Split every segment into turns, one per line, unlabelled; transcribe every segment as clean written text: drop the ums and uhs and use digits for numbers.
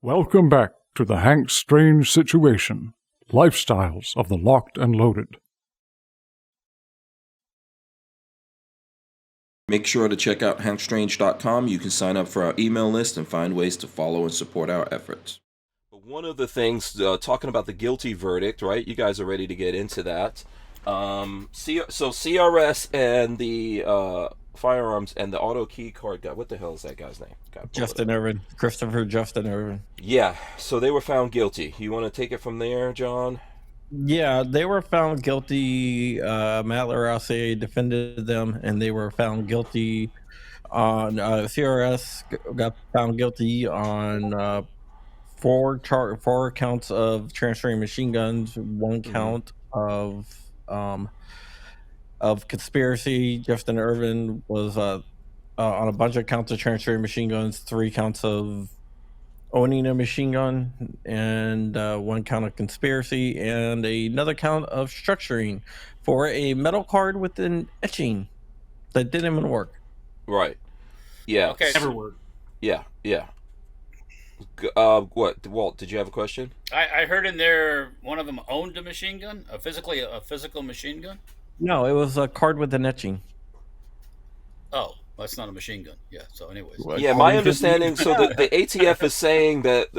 Welcome back to the Hank Strange Situation, Lifestyles of the Locked and Loaded.
Make sure to check out hankstrange.com. You can sign up for our email list and find ways to follow and support our efforts. One of the things, talking about the guilty verdict, right? You guys are ready to get into that. So CRS and the Firearms and the auto key card guy. What the hell is that guy's name?
Justin Ervin. Christopher Justin Ervin.
Yeah, so they were found guilty. You want to take it from there, John?
Yeah, they were found guilty. Matt Larossi defended them, and they were found guilty on CRS got found guilty on four counts of transferring machine guns, one count of conspiracy. Justin Ervin was on a bunch of counts of transferring machine guns, 3 counts of owning a machine gun, and 1 count of conspiracy, and another count of structuring for a metal card with an etching that didn't even work.
Right. Yeah.
Okay.
Never worked.
Yeah. What, Walt? Did you have a question?
I heard in there one of them owned a machine gun, a physical machine gun.
No, it was a card with an etching.
Oh, that's not a machine gun. Yeah. So, anyways.
Yeah, my understanding. So the ATF is saying that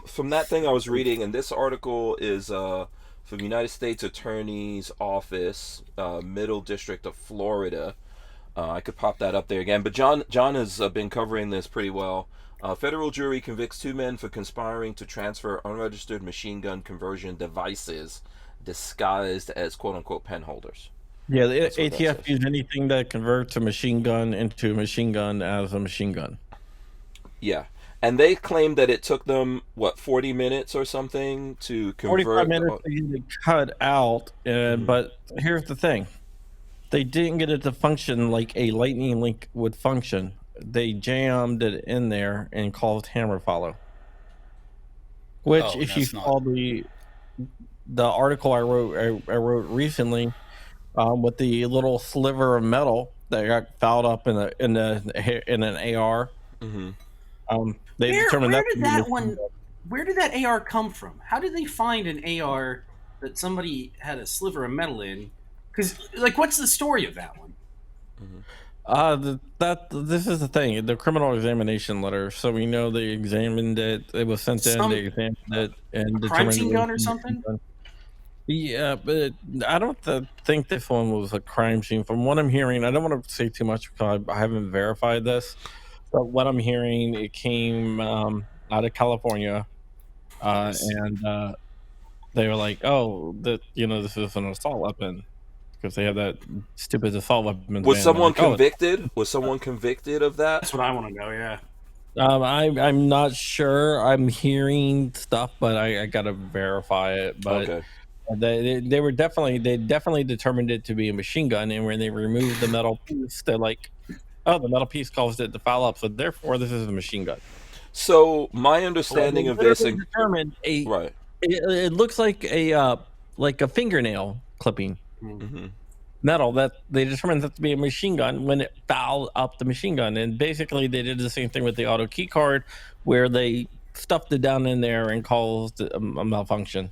from that thing I was reading, and this article is from the United States Attorney's Office, Middle District of Florida. I could pop that up there again, but John has been covering this pretty well. Federal jury convicts 2 men for conspiring to transfer unregistered machine gun conversion devices disguised as quote-unquote pen holders.
Yeah, the ATF used anything that converts a machine gun into a machine gun as a machine gun.
Yeah, and they claim that it took them, 40 minutes or something to convert.
45 minutes to get it cut out, but here's the thing. They didn't get it to function like a lightning link would function. They jammed it in there and caused hammer follow. Which, if you saw the article I wrote recently, with the little sliver of metal that got fouled up in an AR, they determined
Where did that AR come from? How did they find an AR that somebody had a sliver of metal in? Because, what's the story of that one?
This is the thing, the criminal examination letter. So we know they examined it. It was sent in. They examined it and
crime scene gun or something.
Yeah, but I don't think this one was a crime scene. From what I'm hearing, I don't want to say too much because I haven't verified this. But what I'm hearing, it came out of California, and they were like, "Oh, this is an assault weapon." Because they have that stupid assault weapon.
Was someone convicted? Was someone convicted of that?
That's what I want to know. Yeah.
I'm not sure. I'm hearing stuff, but I gotta verify it. But
okay.
They definitely determined it to be a machine gun, and when they removed the metal piece, they're like, "Oh, the metal piece caused it to foul up, so therefore this is a machine gun."
So my understanding of this,
determined right? It looks like a fingernail clipping. Metal that they determined that to be a machine gun when it fouled up the machine gun, and basically they did the same thing with the auto key card where they stuffed it down in there and caused a malfunction.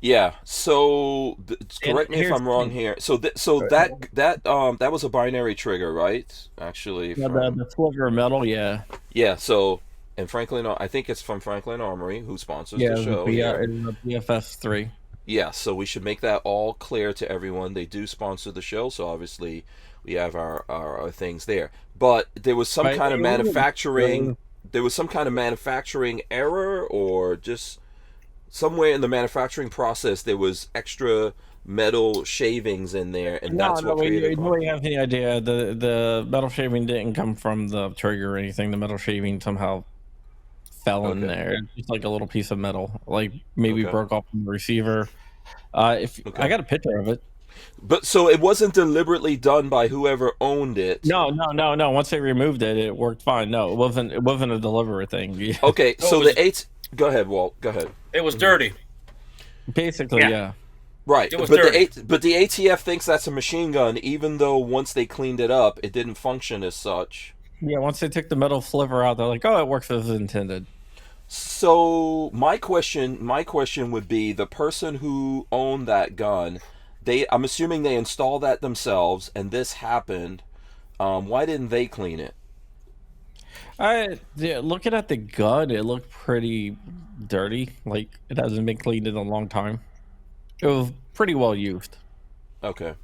Yeah. So correct me if I'm wrong here. So that was a binary trigger, right? Actually,
yeah, the sliver of metal. Yeah.
Yeah. So and Franklin, I think it's from Franklin Armory, who sponsors the show.
Yeah, it's the BFS 3.
Yeah, so we should make that all clear to everyone. They do sponsor the show, so obviously we have our things there. But there was some kind of manufacturing. There was some kind of manufacturing error, or just somewhere in the manufacturing process there was extra metal shavings in there, and that's what created.
You don't have any idea. The metal shaving didn't come from the trigger or anything. The metal shaving somehow fell in there. It's like a little piece of metal, like maybe broke off from the receiver. I got a picture of it.
But so it wasn't deliberately done by whoever owned it.
No. Once they removed it, it worked fine. No, it wasn't a deliberate thing.
Okay, so go ahead, Walt. Go ahead.
It was dirty.
Basically, yeah.
Right, but the ATF thinks that's a machine gun, even though once they cleaned it up, it didn't function as such.
Yeah, once they took the metal sliver out, they're like, "Oh, it works as intended."
So my question would be the person who owned that gun. I'm assuming they installed that themselves, and this happened. Why didn't they clean it?
Looking at the gun, it looked pretty dirty. Like it hasn't been cleaned in a long time. It was pretty well used.
Okay.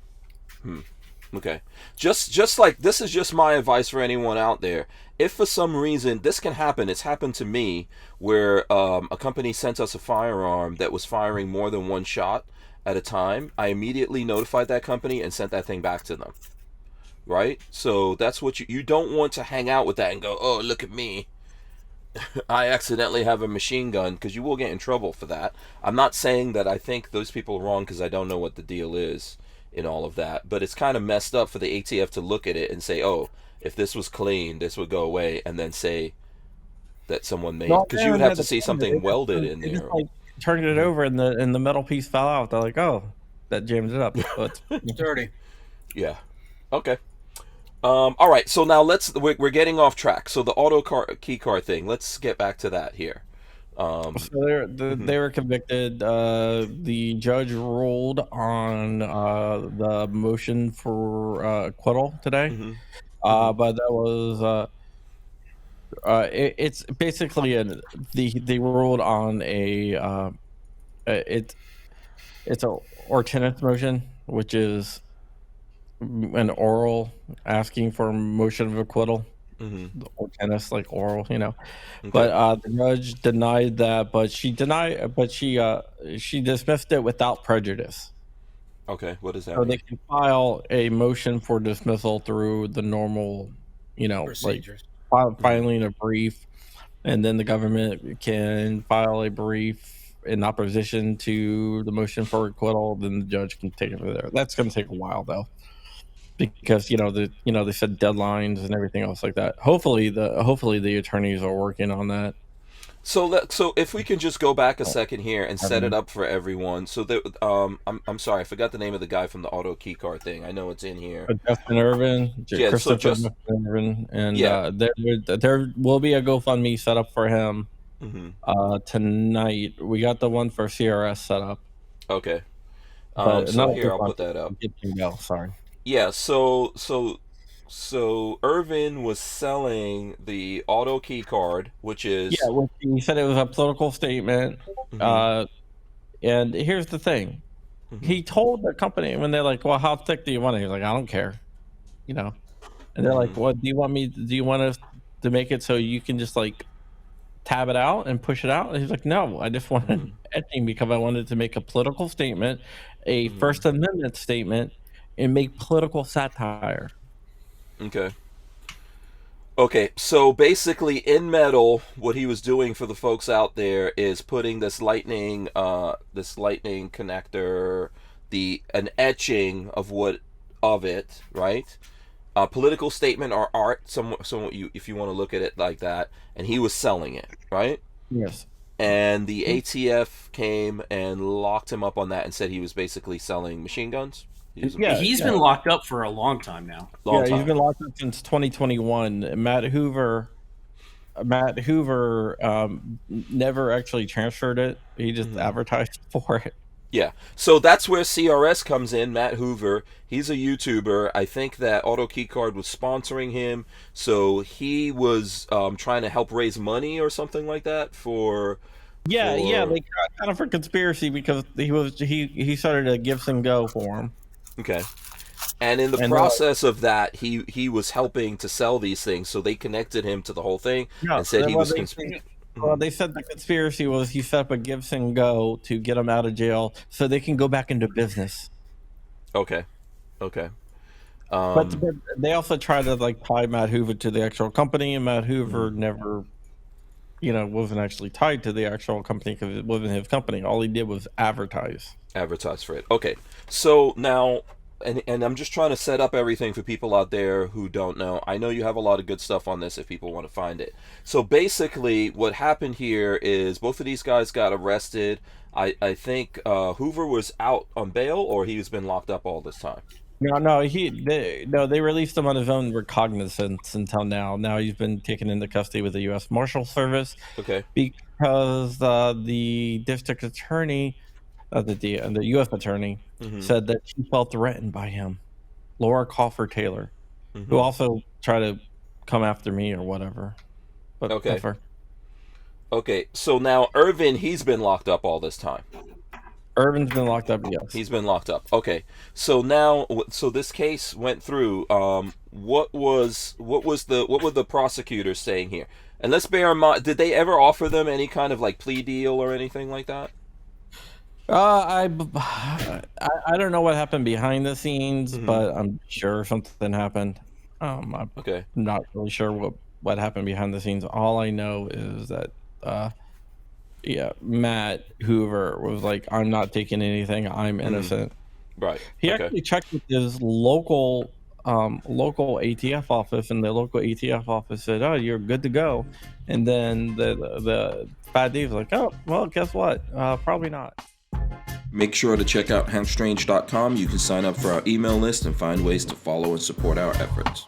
Okay. Just like this is just my advice for anyone out there. If for some reason this can happen, it's happened to me where a company sent us a firearm that was firing more than one shot at a time. I immediately notified that company and sent that thing back to them. Right? So that's what you don't want to hang out with that and go, "Oh, look at me. I accidentally have a machine gun," because you will get in trouble for that. I'm not saying that I think those people are wrong because I don't know what the deal is in all of that, but it's kind of messed up for the ATF to look at it and say, "Oh, if this was clean, this would go away," and then say that someone made,
No,
because
they
you would
haven't
have
had
to
to
see
clean it.
something welded in
They just
there.
like turned it over and the metal piece fell out. They're like, oh, that jams it up. But
Dirty.
Yeah. Okay. All right. So now we're getting off track. So the key card thing. Let's get back to that here.
so they were convicted. The judge ruled on the motion for acquittal today.
Mhm.
But that was it's basically they ruled on it's a Ortinis motion, which is an oral asking for a motion of acquittal.
Mhm.
Ortinis, like oral,
Okay.
But the judge denied that, but she dismissed it without prejudice.
Okay. What does that
So
mean?
they can file a motion for dismissal through the normal, like
Procedures.
filing a brief, and then the government can file a brief in opposition to the motion for acquittal. Then the judge can take it from there. That's going to take a while though, because they said deadlines and everything else like that. Hopefully the attorneys are working on that.
So if we can just go back a second here and set it up for everyone. So that I'm sorry, I forgot the name of the guy from the auto key card thing. I know it's in here.
Justin Ervin,
Yeah, so
Christopher Ervin, and
Yeah.
there will be a GoFundMe set up for him
Mhm.
tonight. We got the one for CRS set up,
Okay.
but
So
not
here, I'll put that up.
Sorry.
Yeah, so Ervin was selling the auto key card, which is
Yeah, well, he said it was a political statement.
Mhm.
And here's the thing: he told the company when they're like, "Well, how thick do you want it?" He's like, "I don't care," And they're like, "What do you want me? Do you want us to make it so you can just like tab it out and push it out?" And he's like, "No, I just wanted etching because I wanted to make a political statement, a First Amendment statement, and make political satire."
Okay. Okay, so basically in metal, what he was doing for the folks out there is putting this lightning connector, an etching of it, right? Political statement or art, somewhat if you want to look at it like that, and he was selling it, right?
Yes.
And the ATF came and locked him up on that and said he was basically selling machine guns.
He's been locked up for a long time now.
Long time.
He's been locked up since 2021. Matt Hoover never actually transferred it. He just advertised for it.
Yeah, so that's where CRS comes in. Matt Hoover, he's a YouTuber. I think that Auto Keycard was sponsoring him, so he was trying to help raise money or something like that for.
Like kind of for conspiracy because he started a Gibson Go for him.
Okay, and in the process of that, he was helping to sell these things, so they connected him to the whole thing and said he was.
Well, they said the conspiracy was he set up a Gibson Go to get him out of jail so they can go back into business.
Okay.
But they also tried to like tie Matt Hoover to the actual company, and Matt Hoover never, wasn't actually tied to the actual company because it wasn't his company. All he did was advertise
for it. Okay, so now. And I'm just trying to set up everything for people out there who don't know. I know you have a lot of good stuff on this if people want to find it. So basically what happened here is both of these guys got arrested. I think Hoover was out on bail or he's been locked up all this time.
They released him on his own recognizance until now. Now he's been taken into custody with the U.S. Marshal Service.
Okay.
Because the district attorney, the U.S. attorney, said that she felt threatened by him, Laura Coffer Taylor, who also tried to come after me or whatever. But
Okay.
whatever.
Okay, so now Ervin, he's been locked up all this time.
Ervin's been locked up, yes.
He's been locked up. Okay, so now, so this case went through. What were the prosecutors saying here? And let's bear in mind, did they ever offer them any kind of like plea deal or anything like that?
I don't know what happened behind the scenes, but I'm sure something happened. I'm not really sure what happened behind the scenes. All I know is that Matt Hoover was like, I'm not taking anything, I'm innocent.
Right.
He actually checked with his local ATF office, and the local ATF office said, oh, you're good to go. And then the bad dude was like, oh, well, guess what? Probably not.
Make sure to check out hempstrange.com. You can sign up for our email list and find ways to follow and support our efforts.